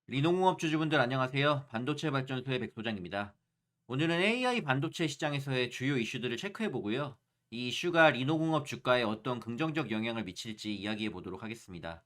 리노공업 주주분들 안녕하세요. 반도체 발전소의 백소장입니다. 오늘은 AI 반도체 시장에서의 주요 이슈들을 체크해 보고요. 이 이슈가 리노공업 주가에 어떤 긍정적 영향을 미칠지 이야기해 보도록 하겠습니다.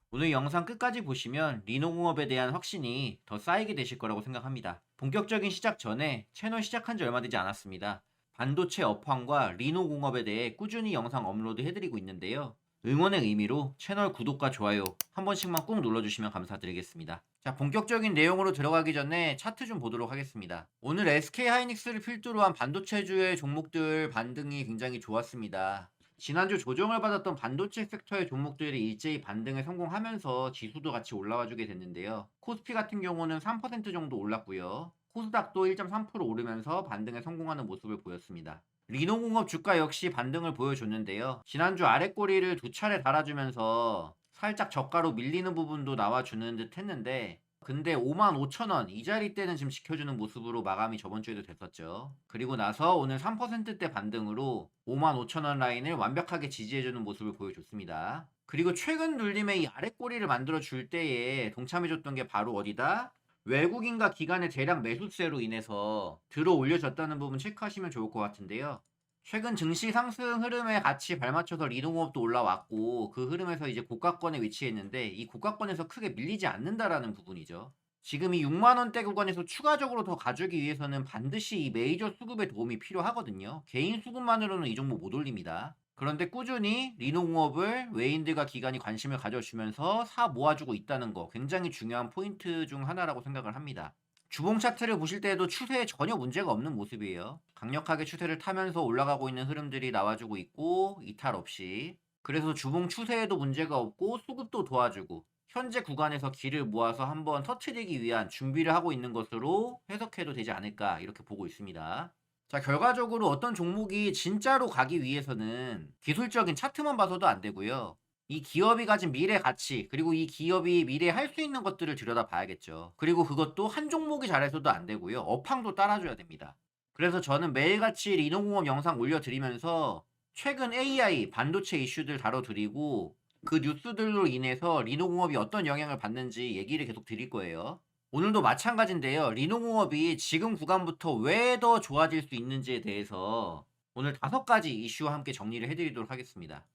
오늘 영상 끝까지 보시면 리노공업에 대한 확신이 더 쌓이게 되실 거라고 생각합니다. 본격적인 시작 전에 채널 시작한 지 얼마 되지 않았습니다. 반도체 업황과 리노공업에 대해 꾸준히 영상 업로드 해드리고 있는데요. 응원의 의미로 채널 구독과 좋아요 한 번씩만 꾹 눌러주시면 감사드리겠습니다. 자, 본격적인 내용으로 들어가기 전에 차트 좀 보도록 하겠습니다. 오늘 SK 하이닉스를 필두로 한 반도체주의 종목들 반등이 굉장히 좋았습니다. 지난주 조정을 받았던 반도체 섹터의 종목들이 일제히 반등에 성공하면서 지수도 같이 올라와주게 됐는데요. 코스피 같은 경우는 3% 정도 올랐고요. 코스닥도 1.3% 오르면서 반등에 성공하는 모습을 보였습니다. 리노공업 주가 역시 반등을 보여줬는데요. 지난주 아랫꼬리를 두 차례 달아주면서 살짝 저가로 밀리는 부분도 나와주는 듯 했는데, 근데 55,000원 이 자리 때는 지금 지켜주는 모습으로 마감이 저번 주에도 됐었죠. 그리고 나서 오늘 3%대 반등으로 55,000원 라인을 완벽하게 지지해주는 모습을 보여줬습니다. 그리고 최근 눌림의 이 아랫꼬리를 만들어 줄 때에 동참해줬던 게 바로 어디다? 외국인과 기관의 대량 매수세로 인해서 들어 올려졌다는 부분 체크하시면 좋을 것 같은데요. 최근 증시 상승 흐름에 같이 발맞춰서 리동업도 올라왔고, 그 흐름에서 이제 고가권에 위치했는데 이 고가권에서 크게 밀리지 않는다라는 부분이죠. 지금 이 6만 원대 구간에서 추가적으로 더 가주기 위해서는 반드시 이 메이저 수급의 도움이 필요하거든요. 개인 수급만으로는 이 종목 못 올립니다. 그런데 꾸준히 리노공업을 외인들과 기관이 관심을 가져주면서 사 모아주고 있다는 거 굉장히 중요한 포인트 중 하나라고 생각을 합니다. 주봉 차트를 보실 때에도 추세에 전혀 문제가 없는 모습이에요. 강력하게 추세를 타면서 올라가고 있는 흐름들이 나와주고 있고 이탈 없이. 그래서 주봉 추세에도 문제가 없고 수급도 도와주고 현재 구간에서 길을 모아서 한번 터트리기 위한 준비를 하고 있는 것으로 해석해도 되지 않을까 이렇게 보고 있습니다. 자, 결과적으로 어떤 종목이 진짜로 가기 위해서는 기술적인 차트만 봐서도 안 되고요. 이 기업이 가진 미래 가치, 그리고 이 기업이 미래에 할 수 있는 것들을 들여다 봐야겠죠. 그리고 그것도 한 종목이 잘해서도 안 되고요. 업황도 따라줘야 됩니다. 그래서 저는 매일같이 리노공업 영상 올려드리면서 최근 AI, 반도체 이슈들 다뤄드리고 그 뉴스들로 인해서 리노공업이 어떤 영향을 받는지 얘기를 계속 드릴 거예요. 오늘도 마찬가지인데요. 리노공업이 지금 구간부터 왜 더 좋아질 수 있는지에 대해서 오늘 5가지 이슈와 함께 정리를 해드리도록 하겠습니다.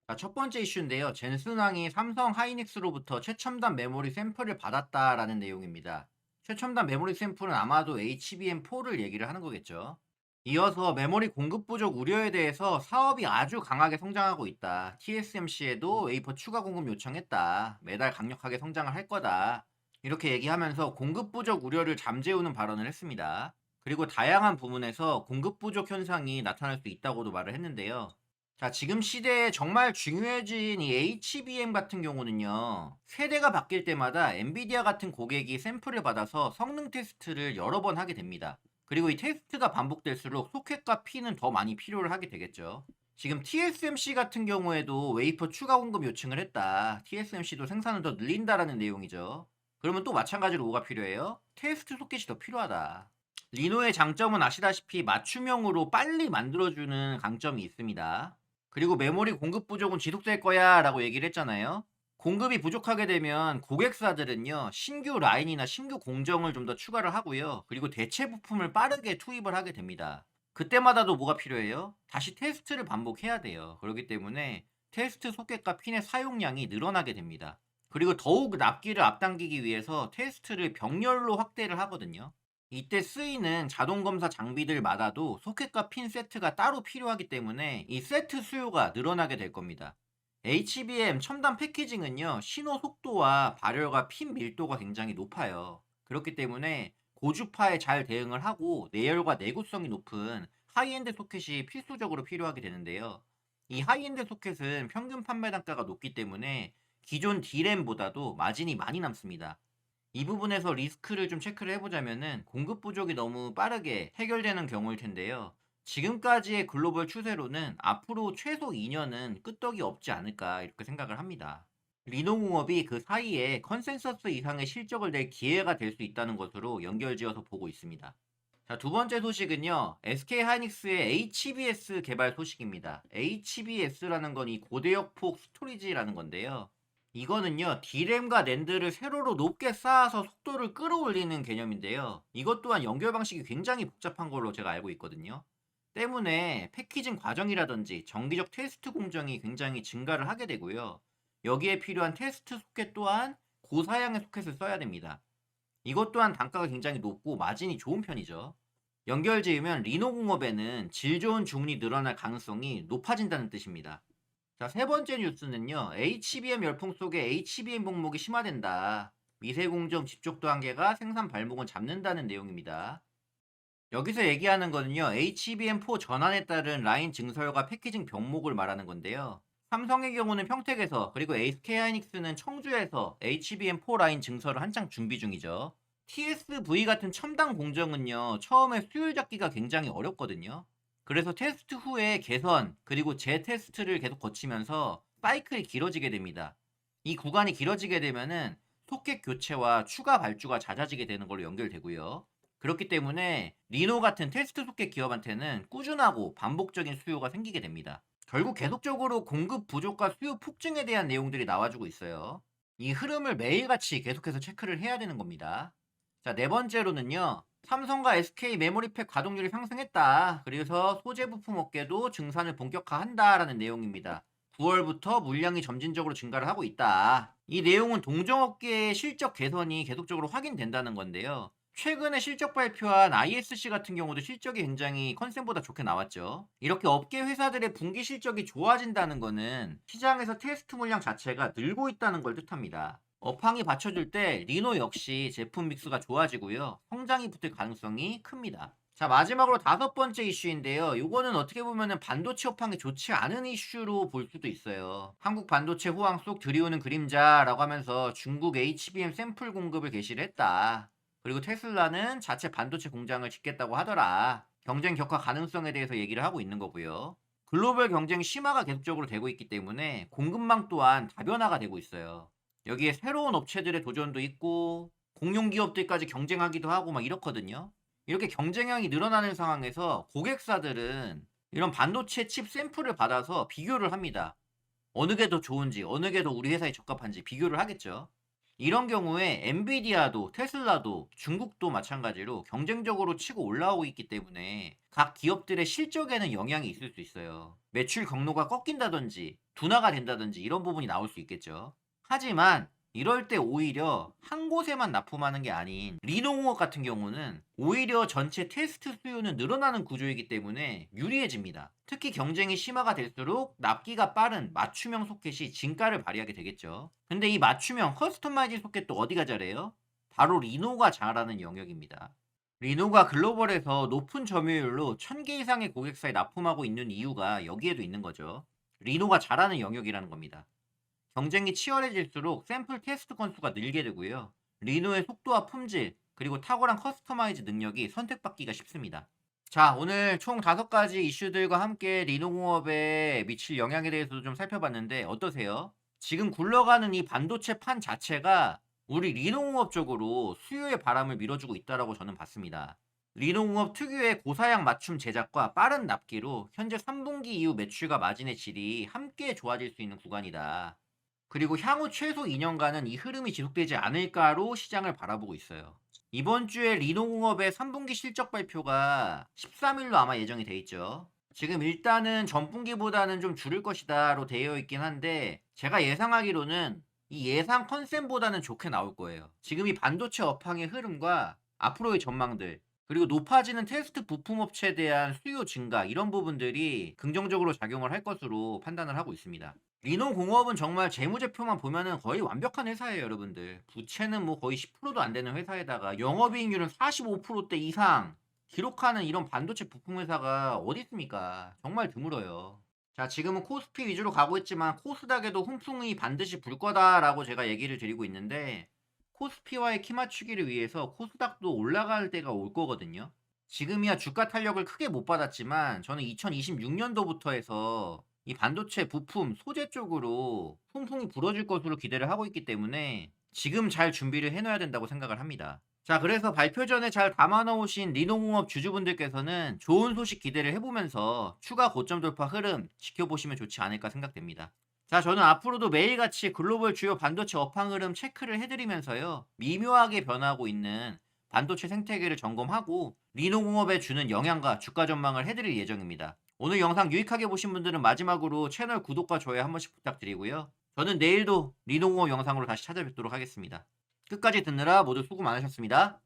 자, 첫 번째 이슈인데요. 젠슨왕이 삼성 하이닉스로부터 최첨단 메모리 샘플을 받았다라는 내용입니다. 최첨단 메모리 샘플은 아마도 HBM4를 얘기를 하는 거겠죠. 이어서 메모리 공급 부족 우려에 대해서 사업이 아주 강하게 성장하고 있다. TSMC에도 웨이퍼 추가 공급 요청했다. 매달 강력하게 성장을 할 거다. 이렇게 얘기하면서 공급 부족 우려를 잠재우는 발언을 했습니다. 그리고 다양한 부문에서 공급 부족 현상이 나타날 수 있다고도 말을 했는데요. 자, 지금 시대에 정말 중요해진 이 HBM 같은 경우는요, 세대가 바뀔 때마다 엔비디아 같은 고객이 샘플을 받아서 성능 테스트를 여러 번 하게 됩니다. 그리고 이 테스트가 반복될수록 소켓과 핀은 더 많이 필요를 하게 되겠죠. 지금 TSMC 같은 경우에도 웨이퍼 추가 공급 요청을 했다. TSMC도 생산을 더 늘린다라는 내용이죠. 그러면 또 마찬가지로 뭐가 필요해요? 테스트 소켓이 더 필요하다. 리노의 장점은 아시다시피 맞춤형으로 빨리 만들어주는 강점이 있습니다. 그리고 메모리 공급 부족은 지속될 거야 라고 얘기를 했잖아요. 공급이 부족하게 되면 고객사들은요, 신규 라인이나 신규 공정을 좀 더 추가를 하고요. 그리고 대체 부품을 빠르게 투입을 하게 됩니다. 그때마다도 뭐가 필요해요? 다시 테스트를 반복해야 돼요. 그렇기 때문에 테스트 소켓과 핀의 사용량이 늘어나게 됩니다. 그리고 더욱 납기를 앞당기기 위해서 테스트를 병렬로 확대를 하거든요. 이때 쓰이는 자동 검사 장비들마다도 소켓과 핀 세트가 따로 필요하기 때문에 이 세트 수요가 늘어나게 될 겁니다. HBM 첨단 패키징은요, 신호 속도와 발열과 핀 밀도가 굉장히 높아요. 그렇기 때문에 고주파에 잘 대응을 하고 내열과 내구성이 높은 하이엔드 소켓이 필수적으로 필요하게 되는데요. 이 하이엔드 소켓은 평균 판매 단가가 높기 때문에 기존 D램보다도 마진이 많이 남습니다. 이 부분에서 리스크를 좀 체크를 해보자면은 공급 부족이 너무 빠르게 해결되는 경우일 텐데요. 지금까지의 글로벌 추세로는 앞으로 최소 2년은 끄떡이 없지 않을까 이렇게 생각을 합니다. 리노공업이 그 사이에 컨센서스 이상의 실적을 낼 기회가 될 수 있다는 것으로 연결지어서 보고 있습니다. 자, 두 번째 소식은요. SK 하이닉스의 HBS 개발 소식입니다. HBS라는 건 이 고대역폭 스토리지라는 건데요. 이거는요, D램과 낸드를 세로로 높게 쌓아서 속도를 끌어올리는 개념인데요. 이것 또한 연결 방식이 굉장히 복잡한 걸로 제가 알고 있거든요. 때문에 패키징 과정이라든지 정기적 테스트 공정이 굉장히 증가를 하게 되고요. 여기에 필요한 테스트 소켓 또한 고사양의 소켓을 써야 됩니다. 이것 또한 단가가 굉장히 높고 마진이 좋은 편이죠. 연결 지으면 리노공업에는 질 좋은 주문이 늘어날 가능성이 높아진다는 뜻입니다. 자, 세 번째 뉴스는요. HBM 열풍 속에 HBM 복목이 심화된다. 미세 공정 집적도 한계가 생산 발목은 잡는다는 내용입니다. 여기서 얘기하는 거는요. HBM4 전환에 따른 라인 증설과 패키징 병목을 말하는 건데요. 삼성의 경우는 평택에서 그리고 SK하이닉스는 청주에서 HBM4 라인 증설을 한창 준비 중이죠. TSV 같은 첨단 공정은요. 처음에 수율 잡기가 굉장히 어렵거든요. 그래서 테스트 후에 개선 그리고 재테스트를 계속 거치면서 사이클이 길어지게 됩니다. 이 구간이 길어지게 되면은 소켓 교체와 추가 발주가 잦아지게 되는 걸로 연결되고요. 그렇기 때문에 리노 같은 테스트 소켓 기업한테는 꾸준하고 반복적인 수요가 생기게 됩니다. 결국 계속적으로 공급 부족과 수요 폭증에 대한 내용들이 나와주고 있어요. 이 흐름을 매일같이 계속해서 체크를 해야 되는 겁니다. 자, 네 번째로는요. 삼성과 SK 메모리팩 가동률이 상승했다. 그래서 소재 부품 업계도 증산을 본격화한다라는 내용입니다. 9월부터 물량이 점진적으로 증가를 하고 있다. 이 내용은 동종업계의 실적 개선이 계속적으로 확인된다는 건데요. 최근에 실적 발표한 ISC 같은 경우도 실적이 굉장히 컨센보다 좋게 나왔죠. 이렇게 업계 회사들의 분기 실적이 좋아진다는 것은 시장에서 테스트 물량 자체가 늘고 있다는 걸 뜻합니다. 업황이 받쳐줄 때 리노 역시 제품 믹스가 좋아지고요. 성장이 붙을 가능성이 큽니다. 자, 마지막으로 다섯 번째 이슈인데요. 이거는 어떻게 보면은 반도체 업황이 좋지 않은 이슈로 볼 수도 있어요. 한국 반도체 호황 속 들이오는 그림자라고 하면서 중국 HBM 샘플 공급을 개시를 했다. 그리고 테슬라는 자체 반도체 공장을 짓겠다고 하더라. 경쟁 격화 가능성에 대해서 얘기를 하고 있는 거고요. 글로벌 경쟁 심화가 계속적으로 되고 있기 때문에 공급망 또한 다변화가 되고 있어요. 여기에 새로운 업체들의 도전도 있고 공용 기업들까지 경쟁하기도 하고 막 이렇거든요. 이렇게 경쟁량이 늘어나는 상황에서 고객사들은 이런 반도체 칩 샘플을 받아서 비교를 합니다. 어느 게 더 좋은지, 어느 게 더 우리 회사에 적합한지 비교를 하겠죠. 이런 경우에 엔비디아도 테슬라도 중국도 마찬가지로 경쟁적으로 치고 올라오고 있기 때문에 각 기업들의 실적에는 영향이 있을 수 있어요. 매출 경로가 꺾인다든지 둔화가 된다든지 이런 부분이 나올 수 있겠죠. 하지만 이럴 때 오히려 한 곳에만 납품하는 게 아닌 리노공업 같은 경우는 오히려 전체 테스트 수요는 늘어나는 구조이기 때문에 유리해집니다. 특히 경쟁이 심화가 될수록 납기가 빠른 맞춤형 소켓이 진가를 발휘하게 되겠죠. 근데 이 맞춤형 커스터마이징 소켓도 어디가 잘해요? 바로 리노가 잘하는 영역입니다. 리노가 글로벌에서 높은 점유율로 1000개 이상의 고객사에 납품하고 있는 이유가 여기에도 있는 거죠. 리노가 잘하는 영역이라는 겁니다. 경쟁이 치열해질수록 샘플 테스트 건수가 늘게 되고요. 리노의 속도와 품질, 그리고 탁월한 커스터마이즈 능력이 선택받기가 쉽습니다. 자, 오늘 총 5가지 이슈들과 함께 리노공업에 미칠 영향에 대해서도 좀 살펴봤는데 어떠세요? 지금 굴러가는 이 반도체 판 자체가 우리 리노공업 쪽으로 수요의 바람을 밀어주고 있다라고 저는 봤습니다. 리노공업 특유의 고사양 맞춤 제작과 빠른 납기로 현재 3분기 이후 매출과 마진의 질이 함께 좋아질 수 있는 구간이다. 그리고 향후 최소 2년간은 이 흐름이 지속되지 않을까로 시장을 바라보고 있어요. 이번 주에 리노공업의 3분기 실적 발표가 13일로 아마 예정이 돼 있죠. 지금 일단은 전분기보다는 좀 줄을 것이다로 되어 있긴 한데 제가 예상하기로는 이 예상 컨센보다는 좋게 나올 거예요. 지금 이 반도체 업황의 흐름과 앞으로의 전망들 그리고 높아지는 테스트 부품 업체에 대한 수요 증가 이런 부분들이 긍정적으로 작용을 할 것으로 판단을 하고 있습니다. 리노공업은 정말 재무제표만 보면은 거의 완벽한 회사예요, 여러분들. 부채는 뭐 거의 10%도 안 되는 회사에다가 영업이익률은 45%대 이상 기록하는 이런 반도체 부품 회사가 어디 있습니까? 정말 드물어요. 자, 지금은 코스피 위주로 가고 있지만 코스닥에도 훈풍이 반드시 불 거다라고 제가 얘기를 드리고 있는데 코스피와의 키 맞추기를 위해서 코스닥도 올라갈 때가 올 거거든요. 지금이야 주가 탄력을 크게 못 받았지만 저는 2026년도부터 해서 이 반도체 부품 소재 쪽으로 풍풍이 불어줄 것으로 기대를 하고 있기 때문에 지금 잘 준비를 해놔야 된다고 생각을 합니다. 자, 그래서 발표 전에 잘 담아놓으신 리노공업 주주분들께서는 좋은 소식 기대를 해보면서 추가 고점 돌파 흐름 지켜보시면 좋지 않을까 생각됩니다. 자, 자, 저는 앞으로도 매일같이 글로벌 주요 반도체 업황 흐름 체크를 해드리면서요, 미묘하게 변하고 있는 반도체 생태계를 점검하고 리노공업에 주는 영향과 주가 전망을 해드릴 예정입니다. 오늘 영상 유익하게 보신 분들은 마지막으로 채널 구독과 좋아요 한 번씩 부탁드리고요. 저는 내일도 리노공업 영상으로 다시 찾아뵙도록 하겠습니다. 끝까지 듣느라 모두 수고 많으셨습니다.